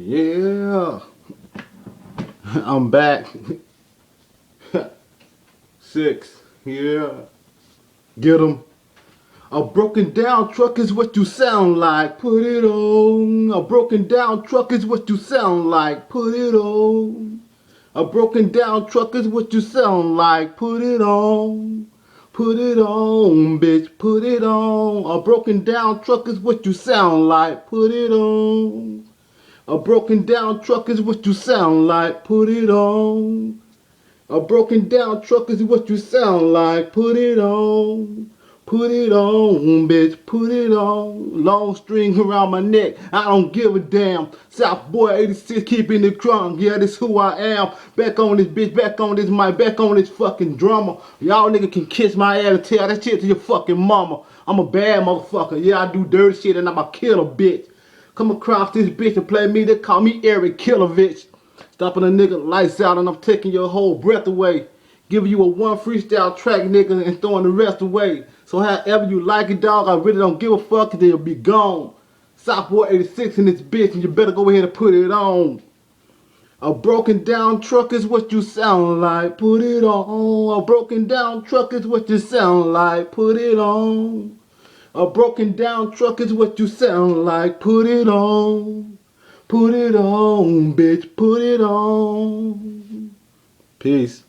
Yeah, I'm back. 6, yeah, get 'em. A broken down truck is what you sound like, put it on. A broken down truck is what you sound like, put it on. A broken down truck is what you sound like, put it on. Put it on, bitch, put it on. A broken down truck is what you sound like, put it on. A broken down truck is what you sound like, put it on. A broken down truck is what you sound like, put it on. Put it on, bitch, put it on. Long string around my neck, I don't give a damn. South Boy 86, keeping the crunk, yeah, this who I am. Back on this bitch, back on this mic, back on this fucking drummer. Y'all nigga can kiss my ass and tell that shit to your fucking mama. I'm a bad motherfucker, yeah, I do dirty shit and I'm a killer bitch. Come across this bitch and play me, they call me Eric Killovich. Stopping a nigga lights out and I'm taking your whole breath away. Giving you a one freestyle track, nigga, and throwing the rest away. So however you like it, dog, I really don't give a fuck, cause they'll be gone. Southboy 86 in this bitch, and you better go ahead and put it on. A broken down truck is what you sound like, put it on. A broken down truck is what you sound like, put it on. A broken down truck is what you sound like, put it on. Put it on, bitch, put it on. Peace.